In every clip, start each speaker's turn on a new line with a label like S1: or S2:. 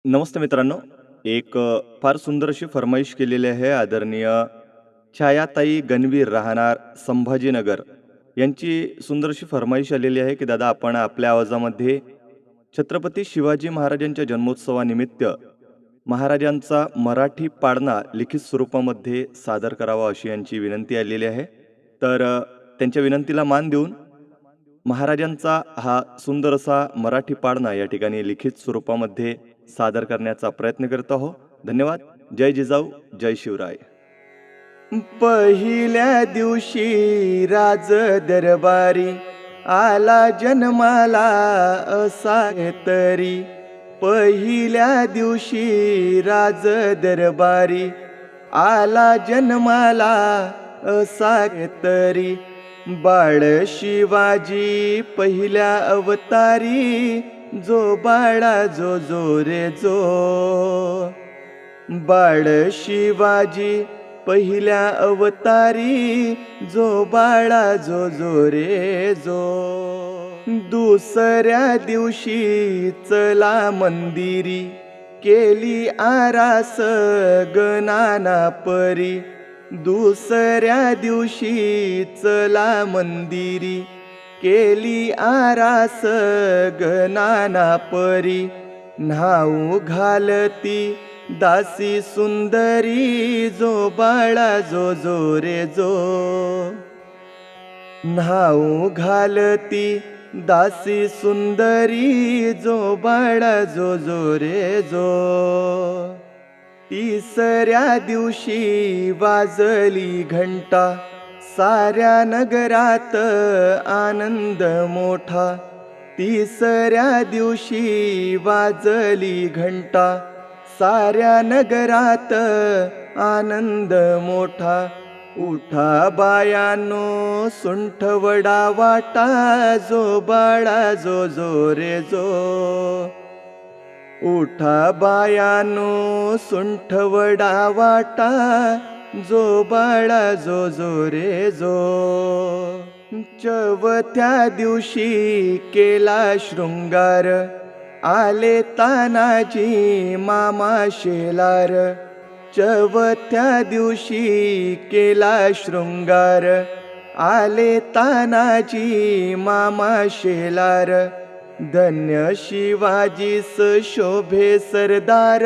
S1: नमस्ते मित्रांनो. फार सुंदर अशी फर्माईश केलेली आहे आदरणीय छायाताई गणवीर राहणार संभाजीनगर यांची सुंदर अशी फर्माईश आलेली आहे, की दादा आपण आपल्या आवाजामध्ये छत्रपती शिवाजी महाराजांच्या जन्मोत्सवानिमित्त महाराजांचा मराठी पाळणा लिखित स्वरूपामध्ये सादर करावा अशी यांची विनंती आलेली आहे. तर त्यांच्या विनंतीला मान देऊन महाराजांचा हा सुंदर असा मराठी पाळणा या ठिकाणी लिखित स्वरूपामध्ये सादर करण्याचा प्रयत्न करत आहो. धन्यवाद. जय जिजाऊ, जय शिवराय. पहिल्या दिवशी राज दरबारी आला जन्माला असा तरी. पहिल्या दिवशी राज दरबारी आला जन्माला असा तरी. बाळ शिवाजी पहिल्या अवतारी जो बाळा जो जो रे जो. बाळ शिवाजी पहिल्या अवतारी जो बाळा जो जो रे जो. दुसऱ्या दिवशी चला मंदिरी केली आरास गणाना परी. दुसऱ्या दिवशी चला मंदिरी केली आरास गणाना परी. न्हाऊ घालती दासी सुंदरी जो बाळा जो जो रे जो. न्हाऊ घालती दासी सुंदरी जो बाळा जो जो रे जो. तिसऱ्या दिवशी वाजली घंटा साऱ्या नगरात आनंद मोठा. तिसऱ्या दिवशी वाजली घंटा साऱ्या नगरात आनंद मोठा. उठा बायानो सुंठवडा वाटा जो बाळा जो जो रे जो. उठा बायानो सुंठवडा वाटा जो बाळा जो जो रे जो. चवथ्या दिवशी केला शृंगार आले तानाजी मामा शेलार. चवथ्या दिवशी केला शृंगार आले तानाजी मामा शेलार. धन्य शिवाजीस शोभे सरदार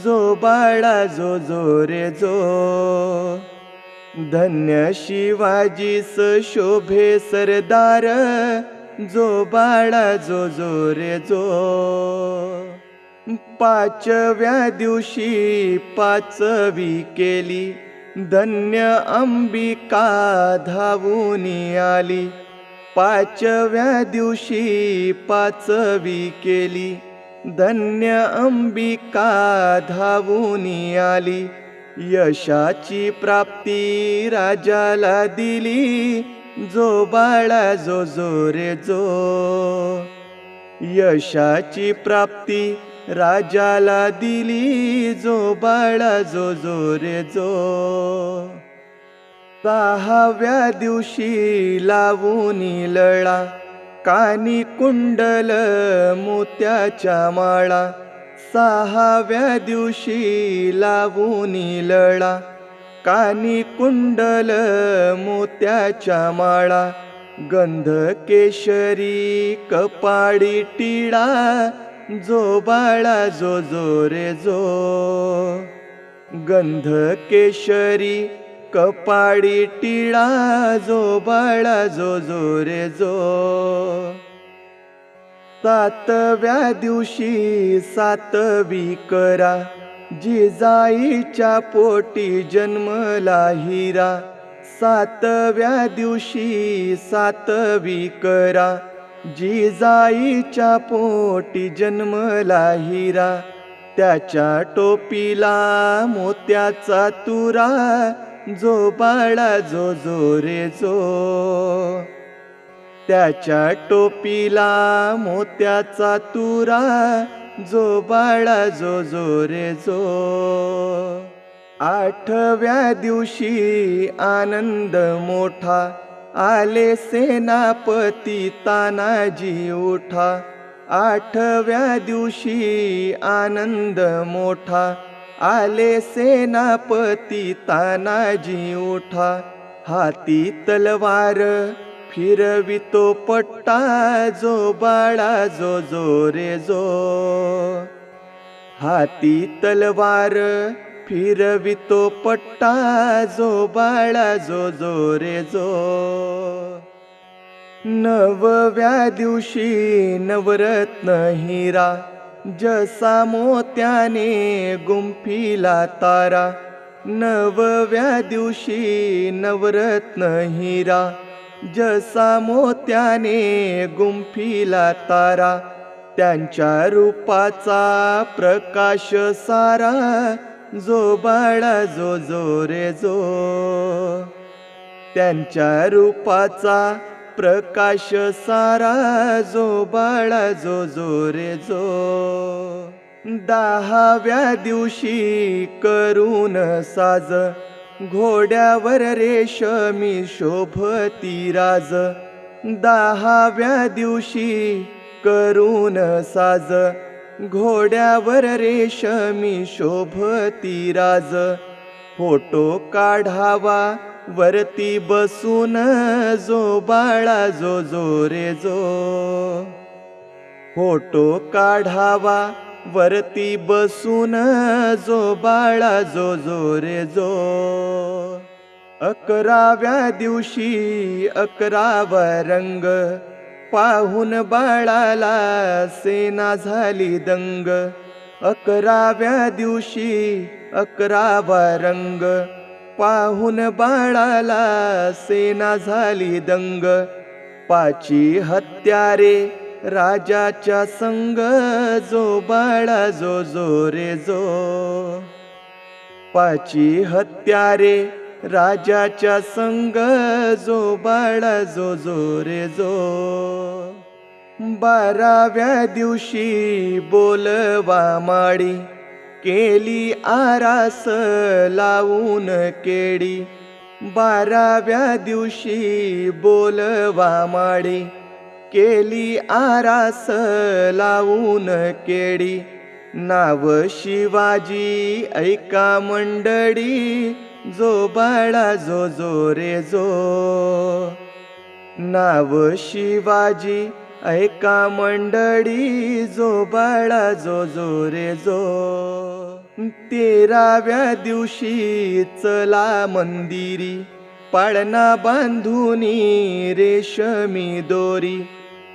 S1: जो बाळा जो जो रे जो. धन्य शिवाजीस शोभे सरदार जो बाळा जो जो रे जो. पाचव्या दिवशी पाचवी केली धन्य अंबिका धावून आली. पाचव्या दिवशी पाचवी केली धन्य अंबिका धावून आली. यशाची प्राप्ती राजाला दिली जो बाळा जो जो रे जो. यशाची प्राप्ती राजाला दिली जो बाळा जो जो रे जो. सहाव्या दिवशी लावून लळा कानी कुंडल मोत्याच्या माळा. सहाव्या दिवशी लावून लळा कानी कुंडल मोत्याच्या माळा. गंध केशरी कपाळी टिळा जो बाळा जो जो रे जो. गंध केशरी कपाळी टिळा जो बाळा जो जो रे जो. सातव्या दिवशी सातवी करा जिजाईच्या पोटी जन्मला हिरा. सातव्या दिवशी सातवी करा जिजाईच्या पोटी जन्मला हिरा. त्याच्या टोपीला मोत्याचा तुरा जो बाळा जो जो रे जो. त्याच्या टोपीला मोत्याचा तुरा जो बाळा जो जो रे जो. आठव्या दिवशी आनंद मोठा आले सेनापती तानाजी उठा. आठव्या दिवशी आनंद मोठा, आले सेनापती तानाजी उठा. हाती तलवार फिरवितो पट्टा, जो बाळा जो जो रे जो. हाती तलवार फिरवितो पट्टा, जो बाळा जो जो रे जो. नवव्या दिवशी नवरत्न हिरा, जसा मोत्याने गुंफिला तारा. नवव्या दिवशी नवरत्न हिरा, जसा मोत्याने गुंफिला तारा. त्यांच्या रूपाचा प्रकाश सारा, जो बाळा जो जो रे जो. त्यांच्या रूपाचा प्रकाश सारा, जो बाळा जो जो रे जो. 10व्या दिवशी करून साज, घोड्यावर रेशमी शोभती राज. 10व्या दिवशी करून साज, घोड्यावर रेशमी शोभती राज. फोटो काढावा वरती बसून, जो बाळा जो जो रे जो. फोटो काढावा वरती बसून, जो बाळा जो जो रे जो. 11व्या दिवशी 11वा रंग, पाहून बाळाला सेना झाली दंग. 11व्या दिवशी 11वा रंग, पाहून बाळाला सेना झाली दंग. 5 हत्यारे राजाच्या संग, जो बाळा जो जो रे जो. 5 हत्यारे राजाच्या संग, जो बाळा जो जो रे जो. 12व्या दिवशी बोलवा माडी, केली आरास लावून केडी. 12व्या दिवशी बोलवा माडी, केली आरास लावून केडी. नाव शिवाजी ऐका मंडळी, जो बाळा जो जो रे जो. नाव शिवाजी ऐका मंडळी, जो बाळा जो जो रे जो. 13व्या दिवशी चला मंदिरी, पाळणा बांधुनी रेशमी दोरी.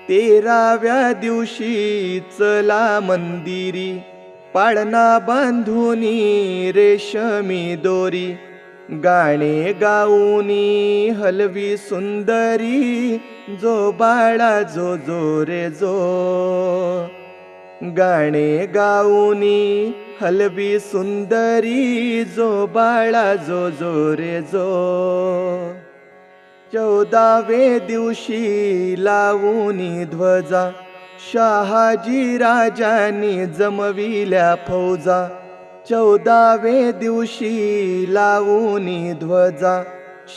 S1: 13व्या दिवशी चला मंदिरी, पाळणा बांधुनी रेशमी दोरी. गाणे गाऊनी हलवी सुंदरी, जो बाळा जो जो रे जो. गाणे गाऊनी हलवी सुंदरी, जो बाळा जो जो रे जो. 14व्या दिवशी लावूनी ध्वजा, शहाजी राजांनी जमविल्या फौजा. 14व्या दिवशी लावूनी ध्वजा,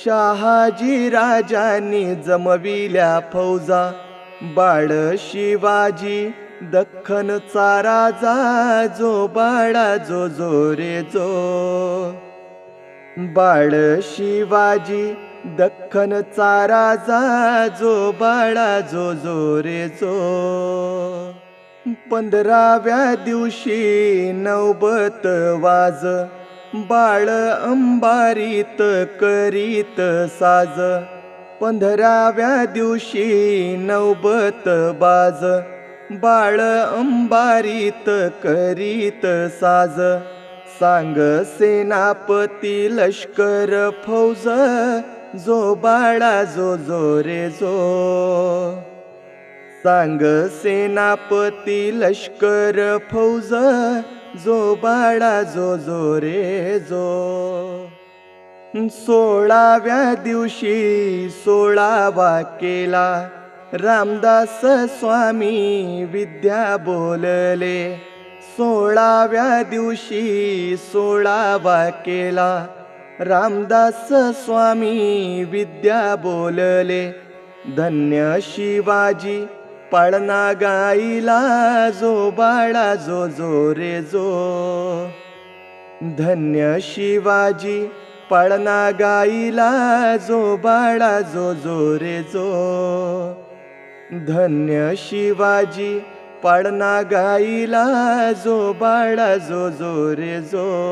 S1: शहाजी राजांनी जमविल्या फौजा. बाळ शिवाजी दख्खनचा राजा, जो बाळा जो जो रे जो. बाळ शिवाजी दख्खनचा राजा, जो बाळा जो जो रे जो. 15व्या दिवशी नौबत वाज, बाळ अंबारीत करीत साज. 15व्या दिवशी नौबत बाज, बाळ अंबारीत करीत साज. सांग सेनापती लष्कर फौज, जो बाळा जो जो रे जो. सांग सेनापती लष्कर फौज, जो बाळा जो जो रे जो. 16व्या दिवशी 16वा केला, रामदास स्वामी विद्या बोलले. 16व्या दिवशी 16वा केला, रामदास स्वामी विद्या बोलले. धन्य शिवाजी पाळणा गाईला जो बाळा जो जो रे जो. धन्य शिवाजी पाळणा गाईला जो बाळा जो जो रे जो. धन्य शिवाजी पाळणा गाईला जो बाळा जो जो रे जो.